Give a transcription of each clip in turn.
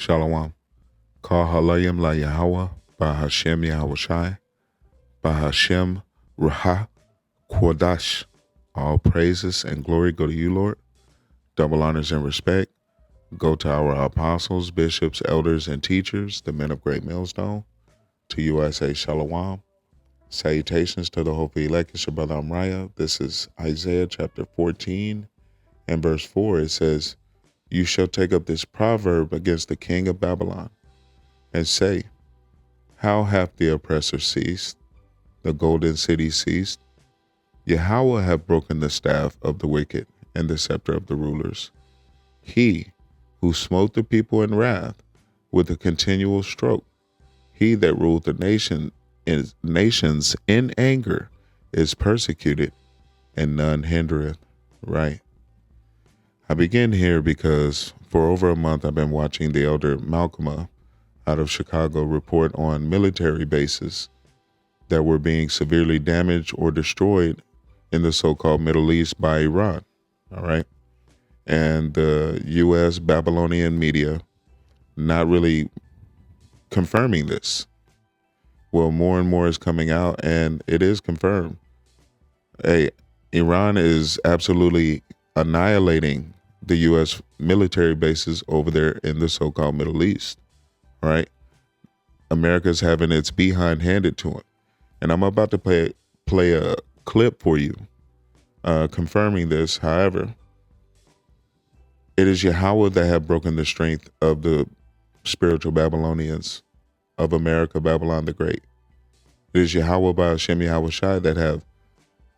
Shalom. Kal halayim la Yahweh, ba Hashem Yahweh Shai, ba Hashem Ruha Quadash. All praises and glory go to you, Lord. Double honors and respect go to our apostles, bishops, elders, and teachers, the men of great millstone. To you I say Shalom. Salutations to the hopefully elect. It's your brother Amraya. This is Isaiah chapter 14 and verse 4. It says, "You shall take up this proverb against the king of Babylon and say, how hath the oppressor ceased? The golden city ceased? Yahweh hath broken the staff of the wicked and the scepter of the rulers. He who smote the people in wrath with a continual stroke, he that ruled the nations in anger is persecuted, and none hindereth." Right. I begin here because for over a month I've been watching the elder Malcolm out of Chicago report on military bases that were being severely damaged or destroyed in the so-called Middle East by Iran. All right. And the U.S. Babylonian media not really confirming this. Well, more and more is coming out, and it is confirmed. Iran is absolutely annihilating the U.S. military bases over there in the so-called Middle East, right? America's having its behind handed to it. And I'm about to play a clip for you confirming this. However, it is Yahweh that have broken the strength of the spiritual Babylonians of America, Babylon the Great. It is Yahweh by Hashem Yahweh Shai that have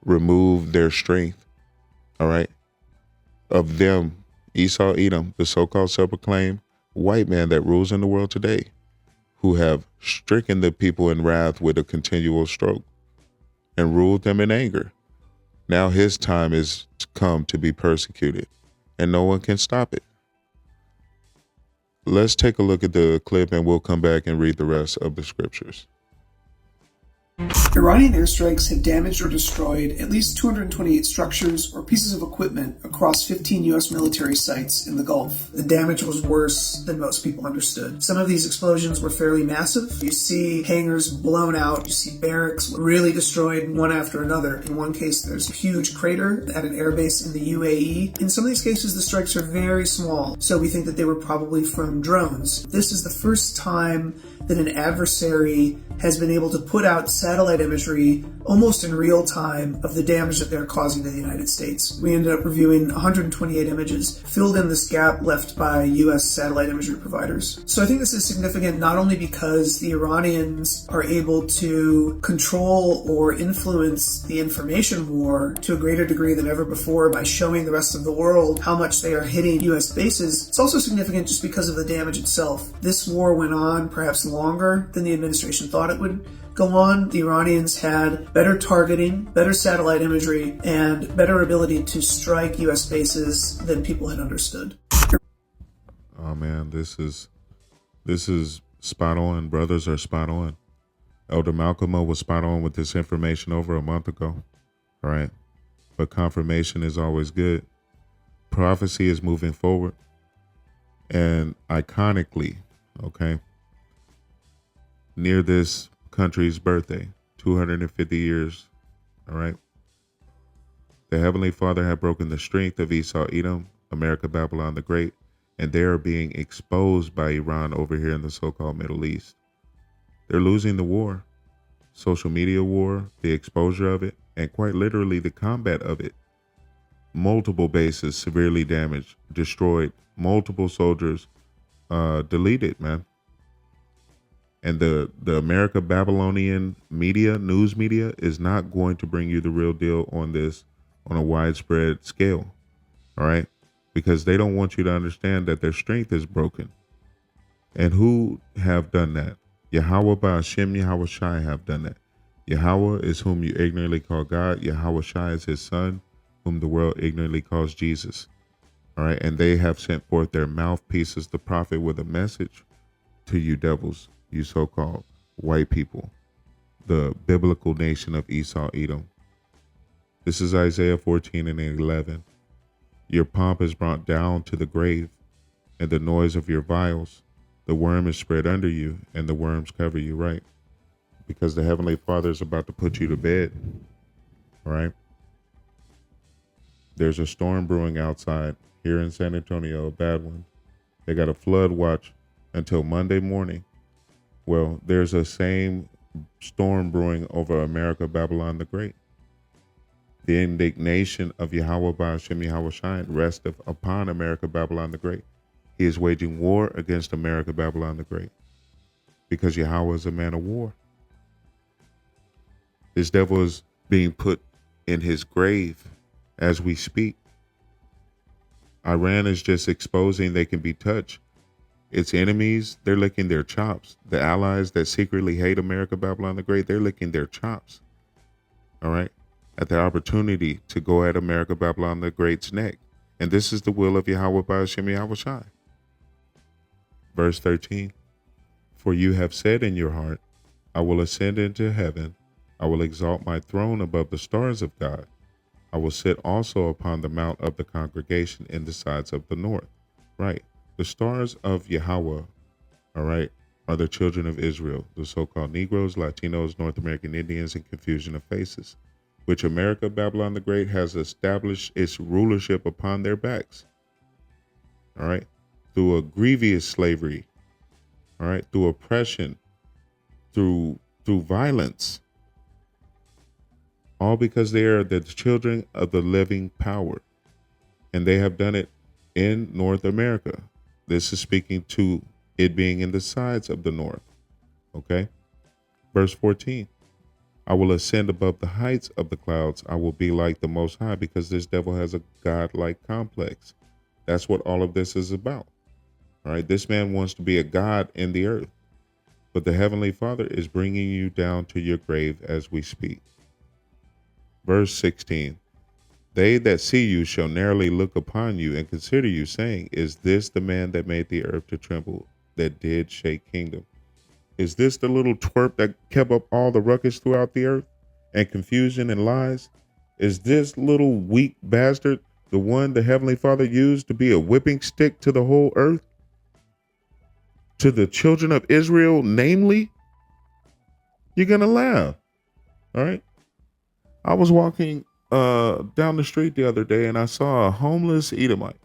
removed their strength, all right, of them, Esau, Edom, the so-called self-proclaimed white man that rules in the world today, who have stricken the people in wrath with a continual stroke and ruled them in anger. Now his time is come to be persecuted, and no one can stop it. Let's take a look at the clip and we'll come back and read the rest of the scriptures. Iranian airstrikes have damaged or destroyed at least 228 structures or pieces of equipment across 15 U.S. military sites in the Gulf. The damage was worse than most people understood. Some of these explosions were fairly massive. You see hangars blown out. You see barracks really destroyed one after another. In one case, there's a huge crater at an airbase in the UAE. In some of these cases, the strikes are very small, so we think that they were probably from drones. This is the first time that an adversary has been able to put out satellite imagery almost in real time of the damage that they're causing to the United States. We ended up reviewing 128 images, filled in this gap left by U.S. satellite imagery providers. So I think this is significant not only because the Iranians are able to control or influence the information war to a greater degree than ever before by showing the rest of the world how much they are hitting U.S. bases. It's also significant just because of the damage itself. This war went on perhaps longer than the administration thought it would go on. The Iranians had better targeting, better satellite imagery, and better ability to strike U.S. bases than people had understood. Oh man, this is spot on. Brothers are spot on. Elder Malcolm was spot on with this information over a month ago. All right. But confirmation is always good. Prophecy is moving forward. And iconically, okay, near this country's birthday, 250 years, all right, the Heavenly Father had broken the strength of Esau, Edom, America, Babylon the Great, and they are being exposed by Iran over here in the so-called Middle East. They're losing the war, social media war, the exposure of it, and quite literally the combat of it. Multiple bases severely damaged, destroyed, multiple soldiers deleted, man. And the America Babylonian media, news media, is not going to bring you the real deal on this on a widespread scale. All right. Because they don't want you to understand that their strength is broken. And who have done that? Yahweh by Hashem Yahweh Shai have done that. Yahweh is whom you ignorantly call God. Yahweh Shai is his son, whom the world ignorantly calls Jesus. All right. And they have sent forth their mouthpieces, the prophet, with a message to you devils, you so-called white people, the biblical nation of Esau, Edom. This is Isaiah 14 and 11. Your pomp is brought down to the grave, and the noise of your viols the worm is spread under you and the worms cover you, right? Because the Heavenly Father is about to put you to bed, all right? There's a storm brewing outside here in San Antonio, a bad one. They got a flood watch until Monday morning. Well, there's a same storm brewing over America, Babylon the Great. The indignation of Yahweh Ba'ashem Yahweh Shine resteth upon America, Babylon the Great. He is waging war against America, Babylon the Great, because Yahweh is a man of war. This devil is being put in his grave as we speak. Iran is just exposing they can be touched. Its enemies, they're licking their chops. The allies that secretly hate America, Babylon the Great, they're licking their chops. All right? At the opportunity to go at America, Babylon the Great's neck. And this is the will of Yahweh Ba'ashem Yahweh Shai. Verse 13. For you have said in your heart, I will ascend into heaven. I will exalt my throne above the stars of God. I will sit also upon the mount of the congregation in the sides of the north. Right. The stars of Yahweh, all right, are the children of Israel, the so-called Negroes, Latinos, North American Indians, and confusion of faces, which America, Babylon the Great, has established its rulership upon their backs, all right, through a grievous slavery, all right, through oppression, through violence, all because they are the children of the living power, and they have done it in North America. This is speaking to it being in the sides of the north. Okay. Verse 14. I will ascend above the heights of the clouds. I will be like the Most High, because this devil has a God-like complex. That's what all of this is about. All right. This man wants to be a God in the earth, but the Heavenly Father is bringing you down to your grave as we speak. Verse 16. They that see you shall narrowly look upon you and consider you, saying, is this the man that made the earth to tremble, that did shake kingdom? Is this the little twerp that kept up all the ruckus throughout the earth and confusion and lies? Is this little weak bastard the one the Heavenly Father used to be a whipping stick to the whole earth? To the children of Israel, namely? You're going to laugh. All right. I was walking down the street the other day and I saw a homeless Edomite.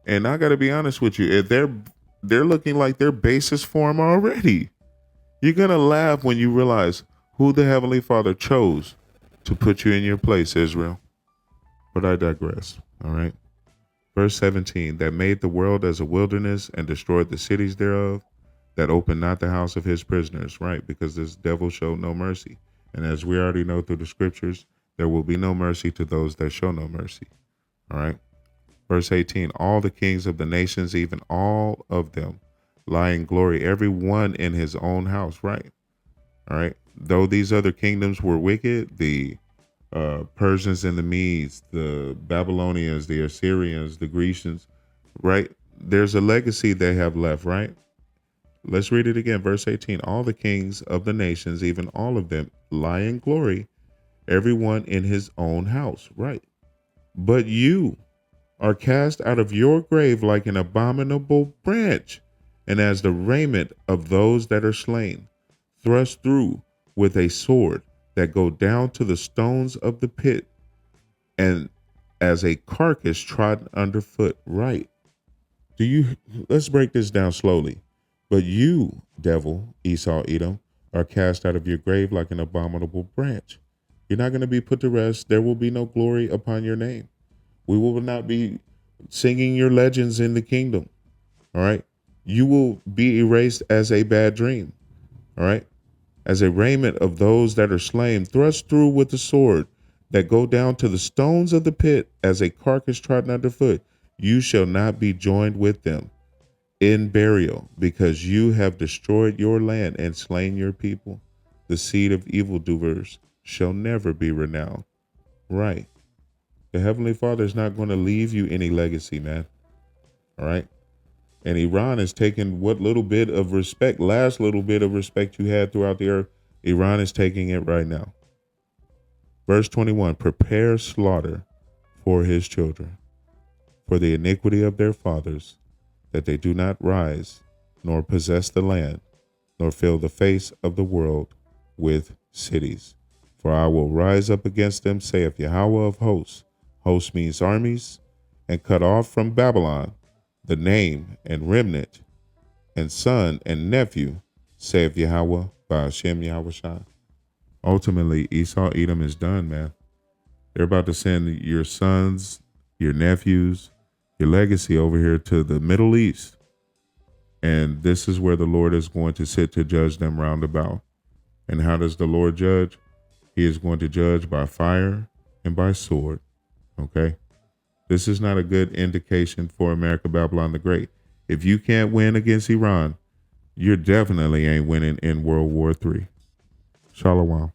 And I got to be honest with you, if they're looking like their basis form already. You're going to laugh when you realize who the Heavenly Father chose to put you in your place, Israel. But I digress. All right. Verse 17, that made the world as a wilderness and destroyed the cities thereof, that opened not the house of his prisoners. Right. Because this devil showed no mercy. And as we already know through the scriptures, there will be no mercy to those that show no mercy. All right. Verse 18, all the kings of the nations, even all of them, lie in glory, every one in his own house. Right. All right. Though these other kingdoms were wicked, the Persians and the Medes, the Babylonians, the Assyrians, the Grecians, right? There's a legacy they have left, right? Let's read it again. Verse 18, all the kings of the nations, even all of them, lie in glory, everyone in his own house. Right. But you are cast out of your grave like an abominable branch, and as the raiment of those that are slain, thrust through with a sword that go down to the stones of the pit, and as a carcass trodden underfoot. Right. Let's break this down slowly. But you, devil, Esau, Edom, are cast out of your grave like an abominable branch. You're not going to be put to rest. There will be no glory upon your name. We will not be singing your legends in the kingdom. All right. You will be erased as a bad dream. All right. As a raiment of those that are slain, thrust through with the sword that go down to the stones of the pit, as a carcass trodden underfoot. You shall not be joined with them in burial, because you have destroyed your land and slain your people. The seed of evildoers shall never be renowned. Right. The Heavenly Father is not going to leave you any legacy, man. All right. And Iran is taking what little bit of respect, last little bit of respect you had throughout the earth. Iran is taking it right now. Verse 21, prepare slaughter for his children, for the iniquity of their fathers, that they do not rise nor possess the land, nor fill the face of the world with cities. For I will rise up against them, saith Yahweh of hosts. Host means armies, and cut off from Babylon the name and remnant, and son and nephew, saith Yahweh by Hashem Yahushua. Ultimately, Esau Edom is done, man. They're about to send your sons, your nephews, your legacy over here to the Middle East. And this is where the Lord is going to sit to judge them round about. And how does the Lord judge? He is going to judge by fire and by sword. Okay? This is not a good indication for America, Babylon the Great. If you can't win against Iran, you definitely ain't winning in World War III. Shalom.